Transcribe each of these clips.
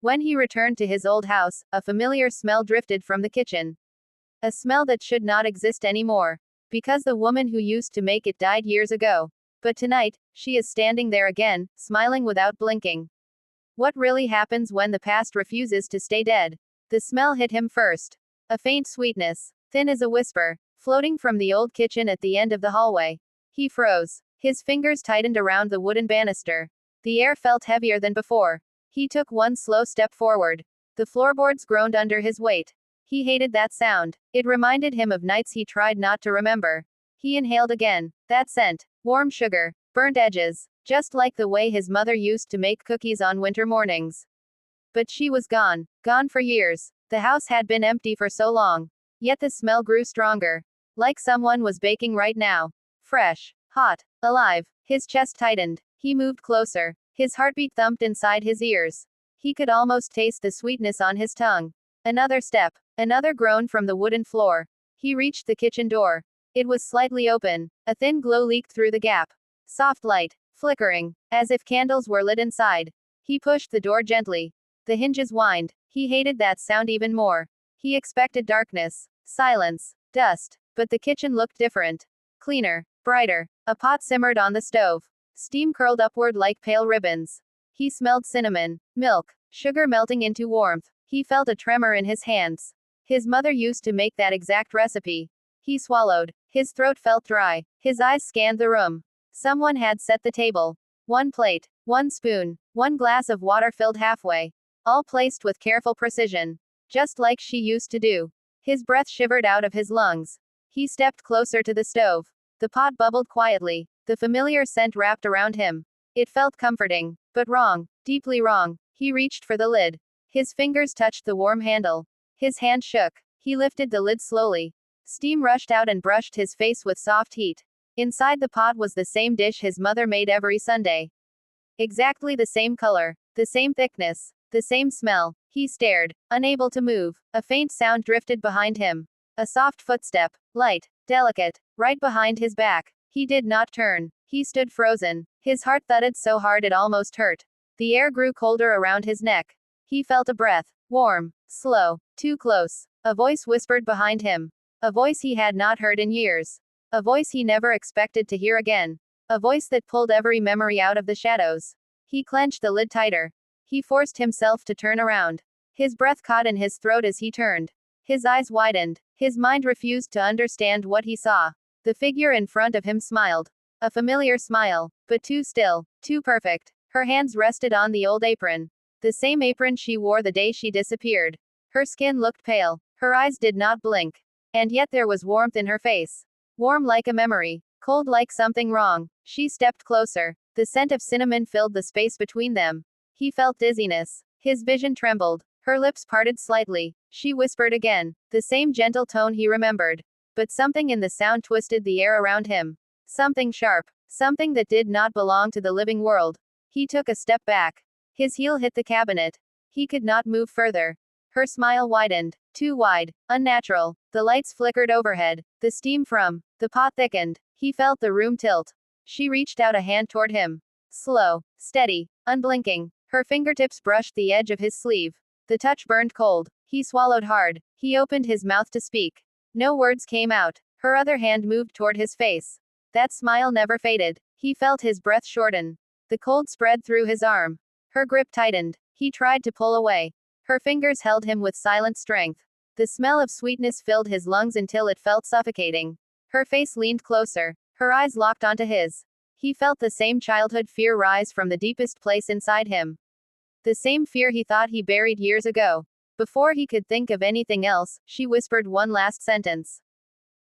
When he returned to his old house, a familiar smell drifted from the kitchen. A smell that should not exist anymore. Because the woman who used to make it died years ago. But tonight, she is standing there again, smiling without blinking. What really happens when the past refuses to stay dead? The smell hit him first. A faint sweetness, thin as a whisper, floating from the old kitchen at the end of the hallway. He froze. His fingers tightened around the wooden banister. The air felt heavier than before. He took one slow step forward. The floorboards groaned under his weight. He hated that sound. It reminded him of nights he tried not to remember. He inhaled again. That scent. Warm sugar. Burnt edges. Just like the way his mother used to make cookies on winter mornings. But she was gone. Gone for years. The house had been empty for so long. Yet the smell grew stronger. Like someone was baking right now. Fresh. Hot. Alive. His chest tightened. He moved closer. His heartbeat thumped inside his ears. He could almost taste the sweetness on his tongue. Another step. Another groan from the wooden floor. He reached the kitchen door. It was slightly open. A thin glow leaked through the gap. Soft light. Flickering. As if candles were lit inside. He pushed the door gently. The hinges whined. He hated that sound even more. He expected darkness. Silence. Dust. But the kitchen looked different. Cleaner. Brighter. A pot simmered on the stove. Steam curled upward like pale ribbons. He smelled cinnamon. Milk. Sugar melting into warmth. He felt a tremor in his hands. His mother used to make that exact recipe. He swallowed. His throat felt dry. His eyes scanned the room. Someone had set the table. One plate. One spoon. One glass of water filled halfway. All placed with careful precision. Just like she used to do. His breath shivered out of his lungs. He stepped closer to the stove. The pot bubbled quietly. The familiar scent wrapped around him. It felt comforting. But wrong. Deeply wrong. He reached for the lid. His fingers touched the warm handle. His hand shook. He lifted the lid slowly. Steam rushed out and brushed his face with soft heat. Inside the pot was the same dish his mother made every Sunday. Exactly the same color. The same thickness. The same smell. He stared, unable to move. A faint sound drifted behind him. A soft footstep. Light. Delicate. Right behind his back. He did not turn. He stood frozen. His heart thudded so hard it almost hurt. The air grew colder around his neck. He felt a breath. Warm. Slow. Too close. A voice whispered behind him. A voice he had not heard in years. A voice he never expected to hear again. A voice that pulled every memory out of the shadows. He clenched the lid tighter. He forced himself to turn around. His breath caught in his throat as he turned. His eyes widened. His mind refused to understand what he saw. The figure in front of him smiled. A familiar smile. But too still. Too perfect. Her hands rested on the old apron. The same apron she wore the day she disappeared. Her skin looked pale. Her eyes did not blink. And yet there was warmth in her face. Warm like a memory. Cold like something wrong. She stepped closer. The scent of cinnamon filled the space between them. He felt dizziness. His vision trembled. Her lips parted slightly. She whispered again. The same gentle tone he remembered. But something in the sound twisted the air around him. Something sharp. Something that did not belong to the living world. He took a step back. His heel hit the cabinet. He could not move further. Her smile widened. Too wide. Unnatural. The lights flickered overhead. The steam from the pot thickened. He felt the room tilt. She reached out a hand toward him. Slow. Steady. Unblinking. Her fingertips brushed the edge of his sleeve. The touch burned cold. He swallowed hard. He opened his mouth to speak. No words came out. Her other hand moved toward his face. That smile never faded. He felt his breath shorten. The cold spread through his arm. Her grip tightened. He tried to pull away. Her fingers held him with silent strength. The smell of sweetness filled his lungs until it felt suffocating. Her face leaned closer. Her eyes locked onto his. He felt the same childhood fear rise from the deepest place inside him. The same fear he thought he buried years ago. Before he could think of anything else, she whispered one last sentence.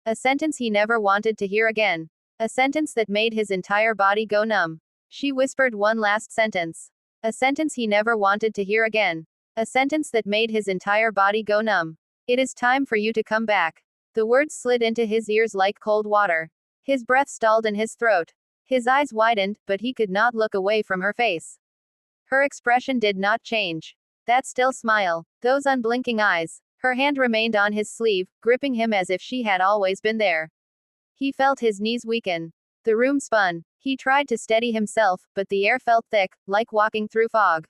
A sentence he never wanted to hear again. A sentence that made his entire body go numb. She whispered one last sentence. A sentence he never wanted to hear again. A sentence that made his entire body go numb. It is time for you to come back. The words slid into his ears like cold water. His breath stalled in his throat. His eyes widened, but he could not look away from her face. Her expression did not change. That still smile. Those unblinking eyes. Her hand remained on his sleeve, gripping him as if she had always been there. He felt his knees weaken. The room spun. He tried to steady himself, but the air felt thick, like walking through fog.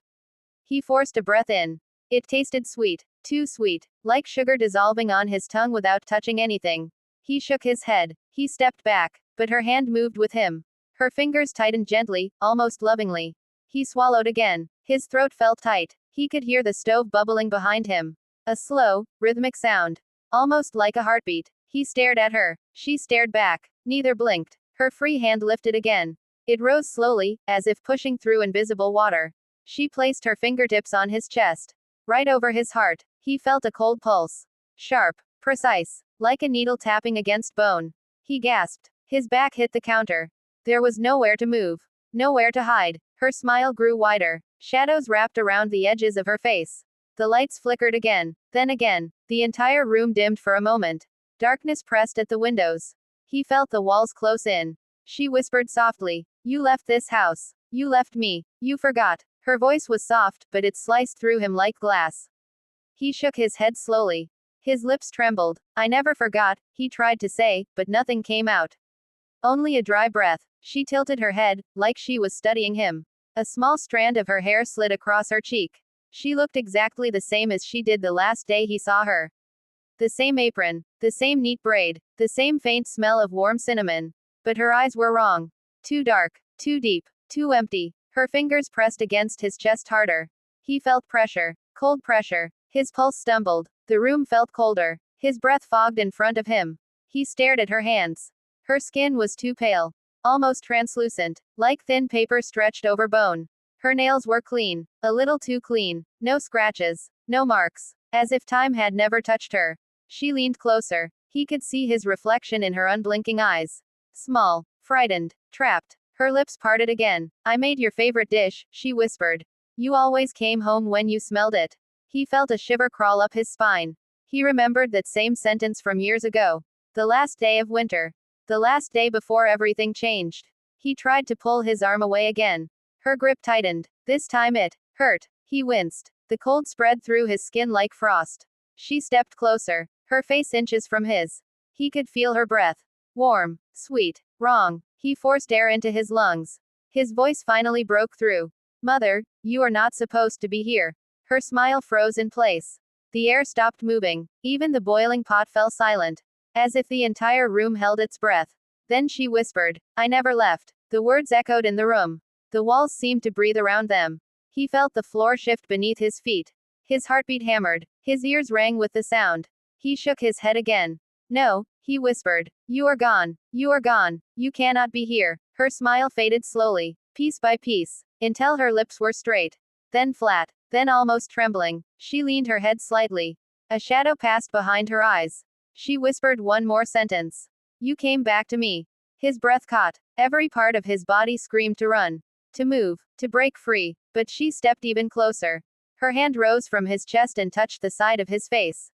He forced a breath in. It tasted sweet, too sweet, like sugar dissolving on his tongue without touching anything. He shook his head. He stepped back, but her hand moved with him. Her fingers tightened gently, almost lovingly. He swallowed again. His throat felt tight. He could hear the stove bubbling behind him. A slow, rhythmic sound. Almost like a heartbeat. He stared at her. She stared back. Neither blinked. Her free hand lifted again. It rose slowly, as if pushing through invisible water. She placed her fingertips on his chest. Right over his heart. He felt a cold pulse. Sharp. Precise. Like a needle tapping against bone. He gasped. His back hit the counter. There was nowhere to move. Nowhere to hide. Her smile grew wider. Shadows wrapped around the edges of her face. The lights flickered again. Then again. The entire room dimmed for a moment. Darkness pressed at the windows. He felt the walls close in. She whispered softly. You left this house. You left me. You forgot. Her voice was soft, but it sliced through him like glass. He shook his head slowly. His lips trembled. I never forgot, he tried to say, but nothing came out. Only a dry breath. She tilted her head, like she was studying him. A small strand of her hair slid across her cheek. She looked exactly the same as she did the last day he saw her. The same apron, the same neat braid, the same faint smell of warm cinnamon. But her eyes were wrong. Too dark, too deep, too empty. Her fingers pressed against his chest harder. He felt pressure, cold pressure. His pulse stumbled. The room felt colder. His breath fogged in front of him. He stared at her hands. Her skin was too pale. Almost translucent, like thin paper stretched over bone. Her nails were clean. A little too clean. No scratches. No marks. As if time had never touched her. She leaned closer. He could see his reflection in her unblinking eyes. Small. Frightened. Trapped. Her lips parted again. I made your favorite dish, she whispered. You always came home when you smelled it. He felt a shiver crawl up his spine. He remembered that same sentence from years ago. The last day of winter. The last day before everything changed. He tried to pull his arm away again. Her grip tightened. This time it hurt. He winced. The cold spread through his skin like frost. She stepped closer. Her face inches from his. He could feel her breath. Warm. Sweet. Wrong. He forced air into his lungs. His voice finally broke through. Mother, you are not supposed to be here. Her smile froze in place. The air stopped moving. Even the boiling pot fell silent. As if the entire room held its breath. Then she whispered, I never left. The words echoed in the room. The walls seemed to breathe around them. He felt the floor shift beneath his feet. His heartbeat hammered. His ears rang with the sound. He shook his head again. No, he whispered. You are gone. You are gone. You cannot be here. Her smile faded slowly, piece by piece, until her lips were straight. Then flat. Then almost trembling. She leaned her head slightly. A shadow passed behind her eyes. She whispered one more sentence. You came back to me. His breath caught. Every part of his body screamed to run. To move. To break free. But she stepped even closer. Her hand rose from his chest and touched the side of his face.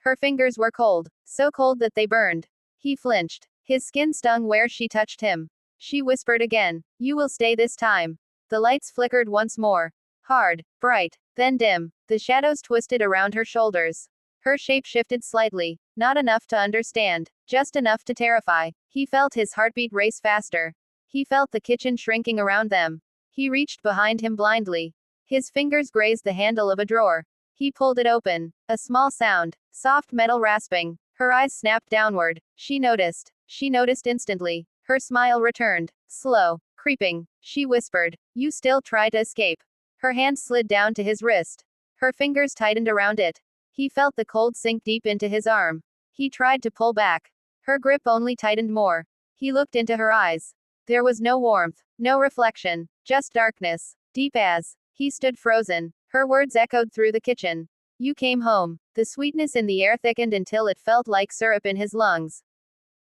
Her fingers were cold. So cold that they burned. He flinched. His skin stung where she touched him. She whispered again. You will stay this time. The lights flickered once more. Hard, bright, then dim. The shadows twisted around her shoulders. Her shape shifted slightly. Not enough to understand. Just enough to terrify. He felt his heartbeat race faster. He felt the kitchen shrinking around them. He reached behind him blindly. His fingers grazed the handle of a drawer. He pulled it open. A small sound. Soft metal rasping. Her eyes snapped downward. She noticed. She noticed instantly. Her smile returned. Slow. Creeping. She whispered. You still try to escape. Her hand slid down to his wrist. Her fingers tightened around it. He felt the cold sink deep into his arm. He tried to pull back. Her grip only tightened more. He looked into her eyes. There was no warmth, no reflection, just darkness, deep as. He stood frozen. Her words echoed through the kitchen. You came home. The sweetness in the air thickened until it felt like syrup in his lungs.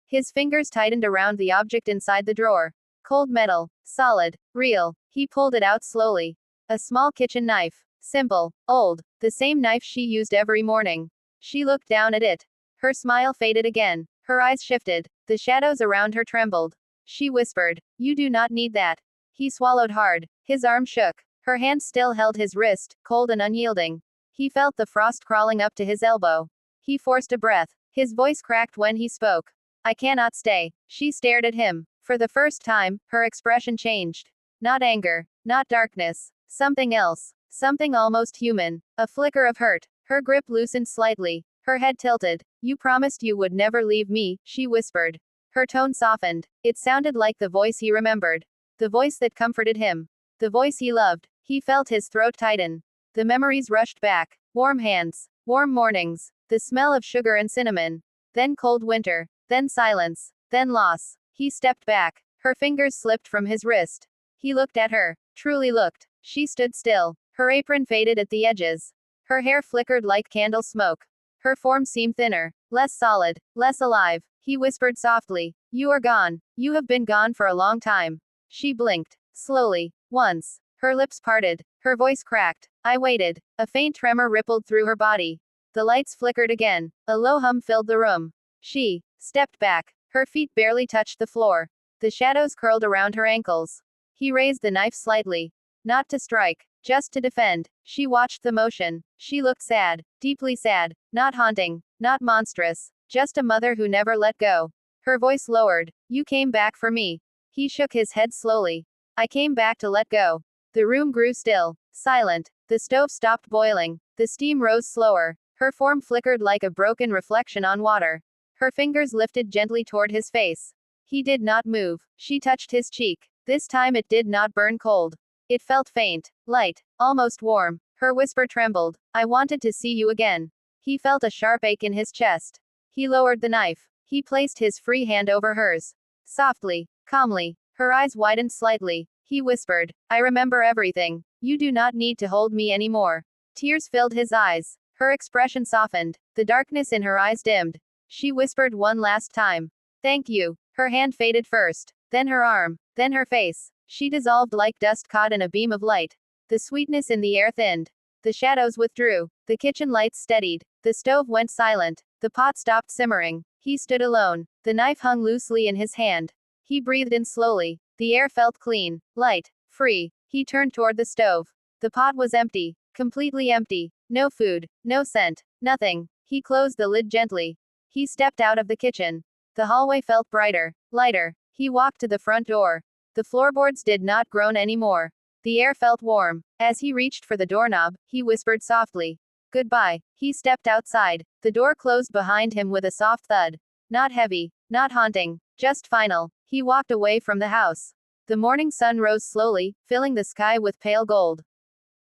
His fingers tightened around the object inside the drawer. Cold metal. Solid. Real. He pulled it out slowly. A small kitchen knife. Simple. Old. The same knife she used every morning. She looked down at it. Her smile faded again. Her eyes shifted. The shadows around her trembled. She whispered, You do not need that. He swallowed hard. His arm shook. Her hand still held his wrist, cold and unyielding. He felt the frost crawling up to his elbow. He forced a breath. His voice cracked when he spoke. I cannot stay. She stared at him. For the first time, her expression changed. Not anger. Not darkness. Something else. Something almost human. A flicker of hurt. Her grip loosened slightly. Her head tilted. You promised you would never leave me, she whispered. Her tone softened. It sounded like the voice he remembered. The voice that comforted him. The voice he loved. He felt his throat tighten. The memories rushed back. Warm hands. Warm mornings. The smell of sugar and cinnamon. Then cold winter. Then silence. Then loss. He stepped back. Her fingers slipped from his wrist. He looked at her. Truly looked. She stood still. Her apron faded at the edges. Her hair flickered like candle smoke. Her form seemed thinner, less solid, less alive. He whispered softly, "You are gone. You have been gone for a long time." She blinked. Slowly. Once. Her lips parted. Her voice cracked. I waited. A faint tremor rippled through her body. The lights flickered again. A low hum filled the room. She stepped back. Her feet barely touched the floor. The shadows curled around her ankles. He raised the knife slightly. Not to strike. Just to defend. She watched the motion. She looked sad. Deeply sad. Not haunting. Not monstrous. Just a mother who never let go. Her voice lowered. You came back for me. He shook his head slowly. I came back to let go. The room grew still. Silent. The stove stopped boiling. The steam rose slower. Her form flickered like a broken reflection on water. Her fingers lifted gently toward his face. He did not move. She touched his cheek. This time it did not burn cold. It felt faint, light, almost warm. Her whisper trembled. I wanted to see you again. He felt a sharp ache in his chest. He lowered the knife. He placed his free hand over hers. Softly, calmly. Her eyes widened slightly. He whispered, I remember everything. You do not need to hold me anymore. Tears filled his eyes. Her expression softened. The darkness in her eyes dimmed. She whispered one last time. Thank you. Her hand faded first. Then her arm. Then her face. She dissolved like dust caught in a beam of light. The sweetness in the air thinned. The shadows withdrew. The kitchen lights steadied. The stove went silent. The pot stopped simmering. He stood alone. The knife hung loosely in his hand. He breathed in slowly. The air felt clean, light, free. He turned toward the stove. The pot was empty. Completely empty. No food. No scent. Nothing. He closed the lid gently. He stepped out of the kitchen. The hallway felt brighter, lighter. He walked to the front door. The floorboards did not groan anymore. The air felt warm. As he reached for the doorknob, he whispered softly, Goodbye. He stepped outside. The door closed behind him with a soft thud. Not heavy, not haunting, just final. He walked away from the house. The morning sun rose slowly, filling the sky with pale gold.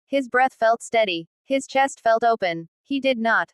His breath felt steady. His chest felt open. He did not